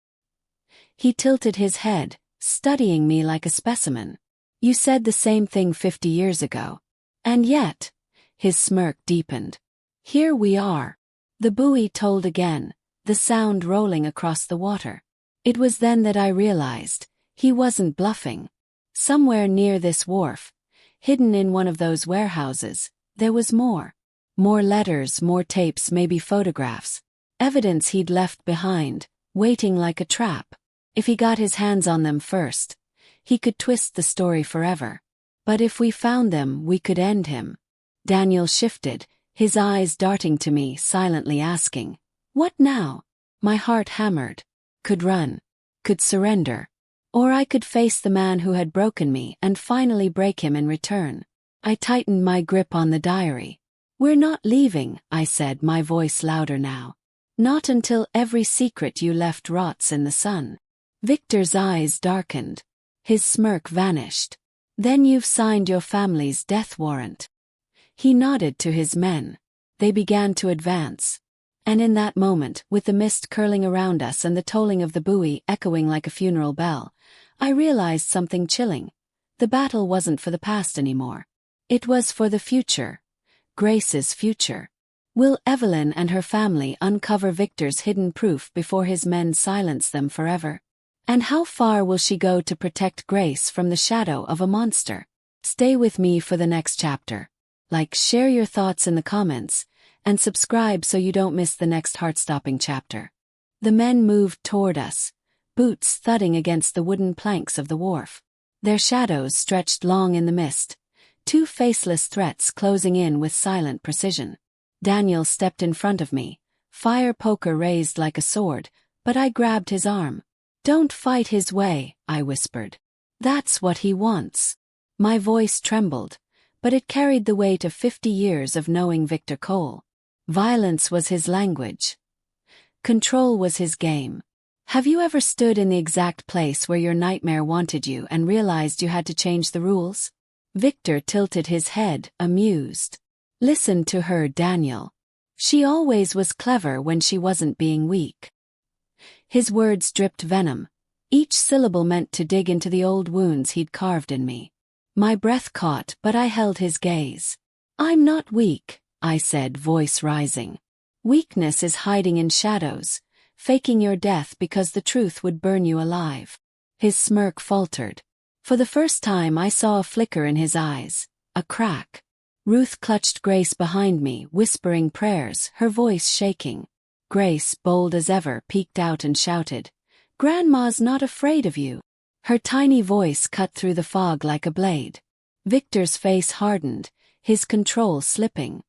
He tilted his head, studying me like a specimen. You said the same thing 50 years ago. And yet, his smirk deepened. Here we are. The buoy tolled again, the sound rolling across the water. It was then that I realized, he wasn't bluffing. Somewhere near this wharf, hidden in one of those warehouses, there was more. More letters, more tapes, maybe photographs. Evidence he'd left behind, waiting like a trap. If he got his hands on them first, he could twist the story forever. But if we found them, we could end him. Daniel shifted, his eyes darting to me, silently asking, what now? My heart hammered. Could run. Could surrender. Or I could face the man who had broken me and finally break him in return. I tightened my grip on the diary. We're not leaving, I said, my voice louder now. Not until every secret you left rots in the sun. Victor's eyes darkened. His smirk vanished. Then you've signed your family's death warrant. He nodded to his men. They began to advance. And in that moment, with the mist curling around us and the tolling of the buoy echoing like a funeral bell, I realized something chilling. The battle wasn't for the past anymore. It was for the future. Grace's future. Will Evelyn and her family uncover Victor's hidden proof before his men silence them forever? And how far will she go to protect Grace from the shadow of a monster? Stay with me for the next chapter. Like, share your thoughts in the comments, and subscribe so you don't miss the next heart-stopping chapter. The men moved toward us, boots thudding against the wooden planks of the wharf. Their shadows stretched long in the mist, two faceless threats closing in with silent precision. Daniel stepped in front of me, fire poker raised like a sword, but I grabbed his arm. Don't fight his way, I whispered. That's what he wants. My voice trembled, but it carried the weight of 50 years of knowing Victor Cole. Violence was his language. Control was his game. Have you ever stood in the exact place where your nightmare wanted you and realized you had to change the rules? Victor tilted his head, amused. Listen to her, Daniel. She always was clever when she wasn't being weak. His words dripped venom. Each syllable meant to dig into the old wounds he'd carved in me. My breath caught, but I held his gaze. I'm not weak, I said, voice rising. Weakness is hiding in shadows, faking your death because the truth would burn you alive. His smirk faltered. For the first time I saw a flicker in his eyes, a crack. Ruth clutched Grace behind me, whispering prayers, her voice shaking. Grace, bold as ever, peeked out and shouted, "Grandma's not afraid of you." Her tiny voice cut through the fog like a blade. Victor's face hardened, his control slipping.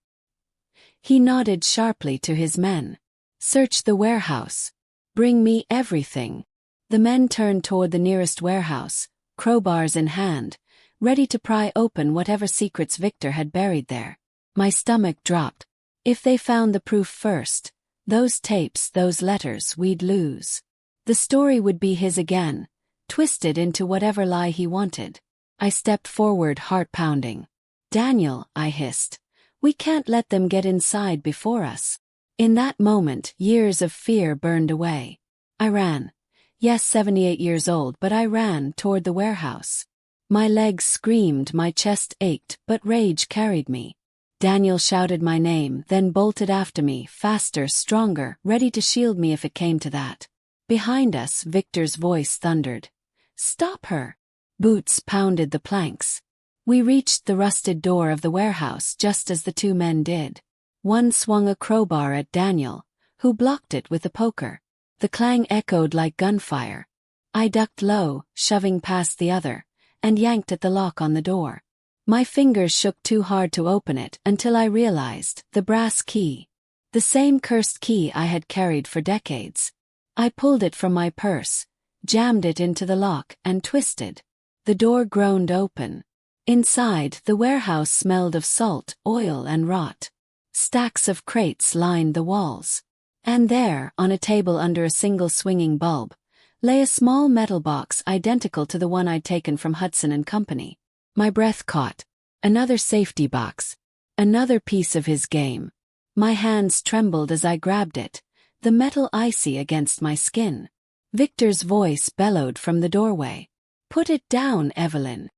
He nodded sharply to his men. "Search the warehouse. Bring me everything." The men turned toward the nearest warehouse, crowbars in hand, ready to pry open whatever secrets Victor had buried there. My stomach dropped. If they found the proof first, those tapes, those letters, we'd lose. The story would be his again, twisted into whatever lie he wanted. I stepped forward, heart pounding. "Daniel," I hissed. "We can't let them get inside before us." In that moment, years of fear burned away. I ran. Yes, 78 years old, but I ran toward the warehouse. My legs screamed, my chest ached, but rage carried me. Daniel shouted my name, then bolted after me, faster, stronger, ready to shield me if it came to that. Behind us, Victor's voice thundered. "Stop her!" Boots pounded the planks. We reached the rusted door of the warehouse just as the two men did. One swung a crowbar at Daniel, who blocked it with a poker. The clang echoed like gunfire. I ducked low, shoving past the other, and yanked at the lock on the door. My fingers shook too hard to open it until I realized the brass key. The same cursed key I had carried for decades. I pulled it from my purse, jammed it into the lock, and twisted. The door groaned open. Inside, the warehouse smelled of salt, oil, and rot. Stacks of crates lined the walls. And there, on a table under a single swinging bulb, lay a small metal box identical to the one I'd taken from Hudson and Company. My breath caught. Another safety box. Another piece of his game. My hands trembled as I grabbed it, the metal icy against my skin. Victor's voice bellowed from the doorway. "Put it down, Evelyn."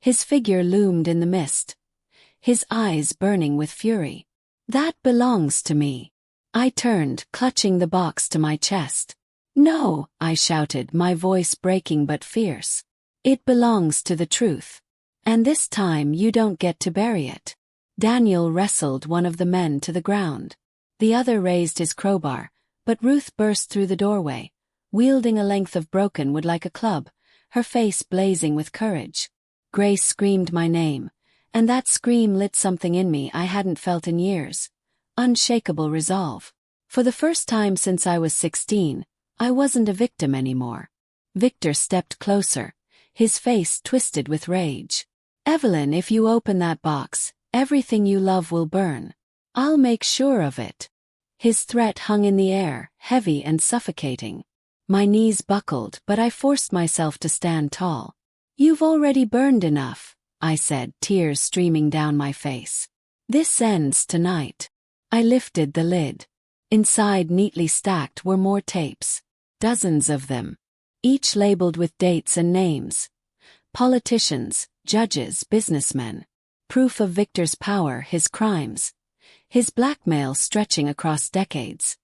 His figure loomed in the mist, his eyes burning with fury. "That belongs to me." I turned, clutching the box to my chest. "No," I shouted, my voice breaking but fierce. "It belongs to the truth. And this time you don't get to bury it." Daniel wrestled one of the men to the ground. The other raised his crowbar, but Ruth burst through the doorway, wielding a length of broken wood like a club, her face blazing with courage. Grace screamed my name, and that scream lit something in me I hadn't felt in years. Unshakable resolve. For the first time since I was 16, I wasn't a victim anymore. Victor stepped closer, his face twisted with rage. "Evelyn, if you open that box, everything you love will burn. I'll make sure of it." His threat hung in the air, heavy and suffocating. My knees buckled, but I forced myself to stand tall. "You've already burned enough," I said, tears streaming down my face. "This ends tonight." I lifted the lid. Inside, neatly stacked, were more tapes. Dozens of them. Each labeled with dates and names. Politicians, judges, businessmen. Proof of Victor's power, his crimes. His blackmail stretching across decades.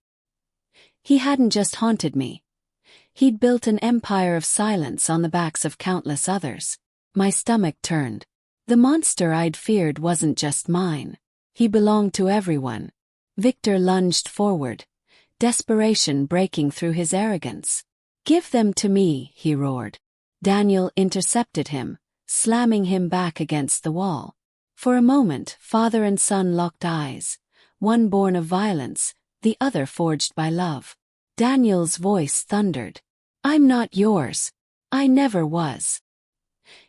He hadn't just haunted me. He'd built an empire of silence on the backs of countless others. My stomach turned. The monster I'd feared wasn't just mine. He belonged to everyone. Victor lunged forward, desperation breaking through his arrogance. "Give them to me," he roared. Daniel intercepted him, slamming him back against the wall. For a moment, father and son locked eyes, one born of violence, the other forged by love. Daniel's voice thundered. "I'm not yours. I never was."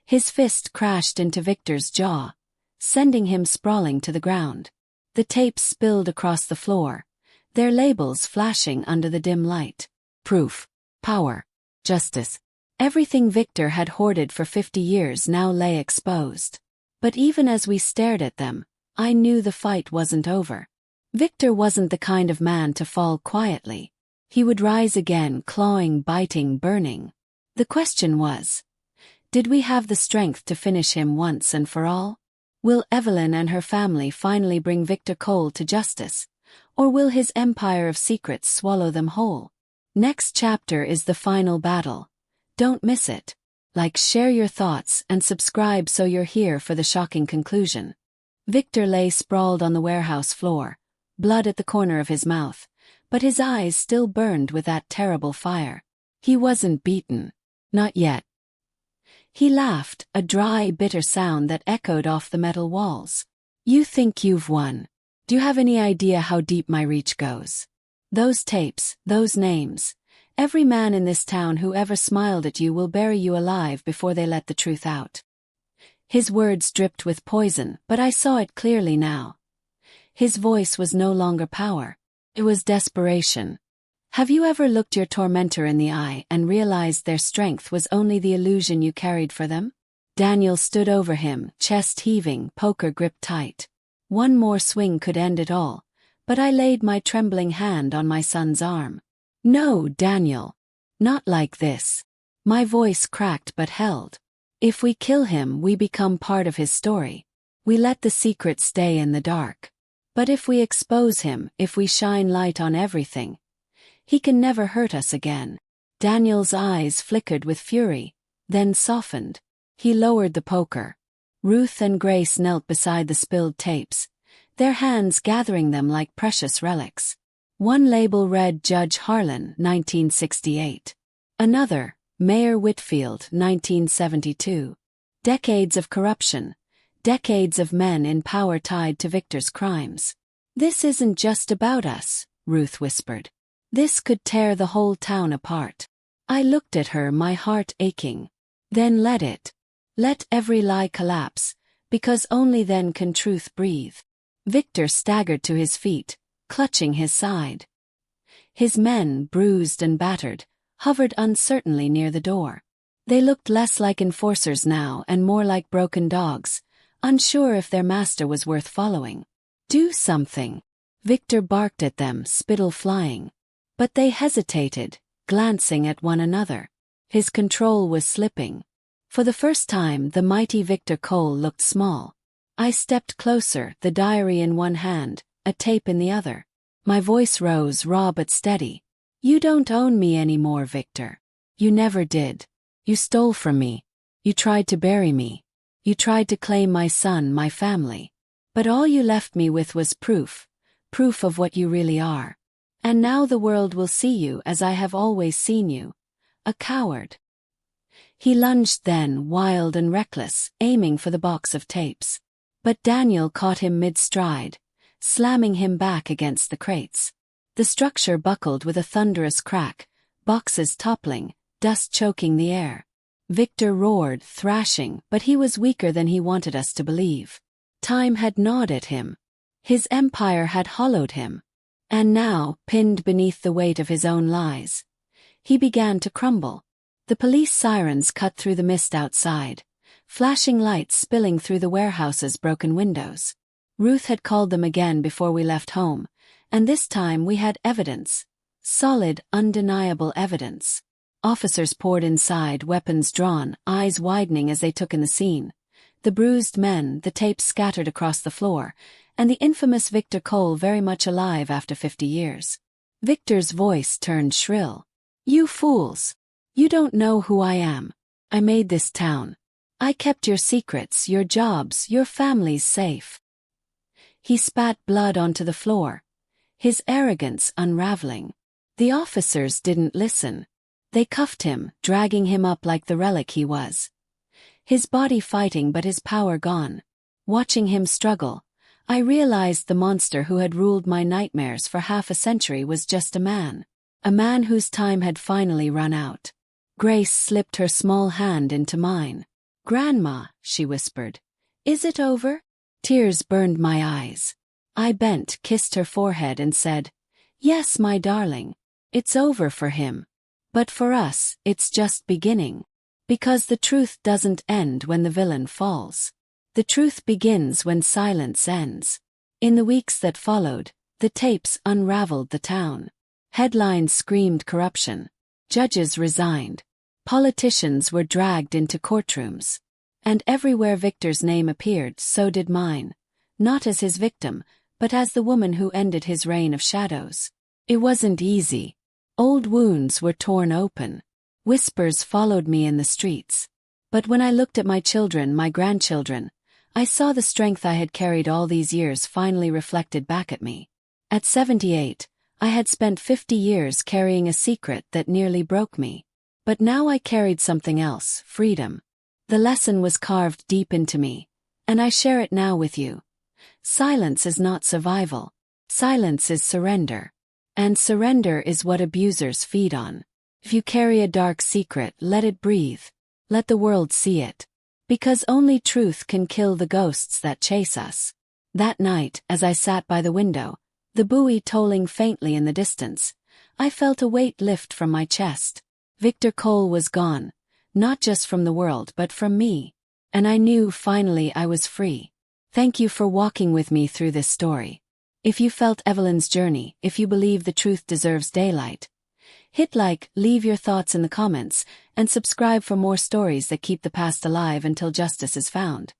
His fist crashed into Victor's jaw, sending him sprawling to the ground. The tapes spilled across the floor, their labels flashing under the dim light. Proof, power, justice. Everything Victor had hoarded for 50 years now lay exposed. But even as we stared at them, I knew the fight wasn't over. Victor wasn't the kind of man to fall quietly. He would rise again, clawing, biting, burning. The question was, did we have the strength to finish him once and for all? Will Evelyn and her family finally bring Victor Cole to justice, or will his empire of secrets swallow them whole? Next chapter is the final battle. Don't miss it. Like, share your thoughts, and subscribe so you're here for the shocking conclusion. Victor lay sprawled on the warehouse floor, blood at the corner of his mouth, but his eyes still burned with that terrible fire. He wasn't beaten. Not yet. He laughed, a dry, bitter sound that echoed off the metal walls. "You think you've won. Do you have any idea how deep my reach goes? Those tapes, those names. Every man in this town who ever smiled at you will bury you alive before they let the truth out." His words dripped with poison, but I saw it clearly now. His voice was no longer power. It was desperation. Have you ever looked your tormentor in the eye and realized their strength was only the illusion you carried for them? Daniel stood over him, chest heaving, poker gripped tight. One more swing could end it all, but I laid my trembling hand on my son's arm. "No, Daniel. Not like this." My voice cracked but held. "If we kill him, we become part of his story. We let the secret stay in the dark. But if we expose him, if we shine light on everything, he can never hurt us again." Daniel's eyes flickered with fury, then softened. He lowered the poker. Ruth and Grace knelt beside the spilled tapes, their hands gathering them like precious relics. One label read Judge Harlan, 1968. Another, Mayor Whitfield, 1972. Decades of corruption. Decades of men in power tied to Victor's crimes. "This isn't just about us," Ruth whispered. "This could tear the whole town apart." I looked at her, my heart aching. "Then let it. Let every lie collapse, because only then can truth breathe." Victor staggered to his feet, clutching his side. His men, bruised and battered, hovered uncertainly near the door. They looked less like enforcers now and more like broken dogs, unsure if their master was worth following. "Do something." Victor barked at them, spittle flying. But they hesitated, glancing at one another. His control was slipping. For the first time, the mighty Victor Cole looked small. I stepped closer, the diary in one hand, a tape in the other. My voice rose, raw but steady. "You don't own me anymore, Victor. You never did. You stole from me. You tried to bury me. You tried to claim my son, my family. But all you left me with was proof of what you really are. And now the world will see you as I have always seen you, a coward." He lunged then, wild and reckless, aiming for the box of tapes. But Daniel caught him mid-stride, slamming him back against the crates. The structure buckled with a thunderous crack, boxes toppling, dust choking the air. Victor roared, thrashing, but he was weaker than he wanted us to believe. Time had gnawed at him. His empire had hollowed him. And now, pinned beneath the weight of his own lies, he began to crumble. The police sirens cut through the mist outside, flashing lights spilling through the warehouse's broken windows. Ruth had called them again before we left home, and this time we had evidence. Solid, undeniable evidence. Officers poured inside, weapons drawn, eyes widening as they took in the scene. The bruised men, the tapes scattered across the floor, and the infamous Victor Cole very much alive after 50 years. Victor's voice turned shrill. "You fools! You don't know who I am. I made this town. I kept your secrets, your jobs, your families safe." He spat blood onto the floor, his arrogance unraveling. The officers didn't listen. They cuffed him, dragging him up like the relic he was. His body fighting but his power gone. Watching him struggle, I realized the monster who had ruled my nightmares for half a century was just a man whose time had finally run out. Grace slipped her small hand into mine. "Grandma," she whispered, "is it over?" Tears burned my eyes. I bent, kissed her forehead and said, "Yes, my darling. It's over for him. But for us, it's just beginning. Because the truth doesn't end when the villain falls. The truth begins when silence ends." In the weeks that followed, the tapes unraveled the town. Headlines screamed corruption. Judges resigned. Politicians were dragged into courtrooms. And everywhere Victor's name appeared, so did mine. Not as his victim, but as the woman who ended his reign of shadows. It wasn't easy. Old wounds were torn open. Whispers followed me in the streets. But when I looked at my children, my grandchildren, I saw the strength I had carried all these years finally reflected back at me. At 78, I had spent 50 years carrying a secret that nearly broke me. But now I carried something else, freedom. The lesson was carved deep into me, and I share it now with you. Silence is not survival. Silence is surrender. And surrender is what abusers feed on. If you carry a dark secret, let it breathe. Let the world see it. Because only truth can kill the ghosts that chase us. That night, as I sat by the window, the buoy tolling faintly in the distance, I felt a weight lift from my chest. Victor Cole was gone, not just from the world but from me. And I knew finally I was free. Thank you for walking with me through this story. If you felt Evelyn's journey, if you believe the truth deserves daylight, hit like, leave your thoughts in the comments, and subscribe for more stories that keep the past alive until justice is found.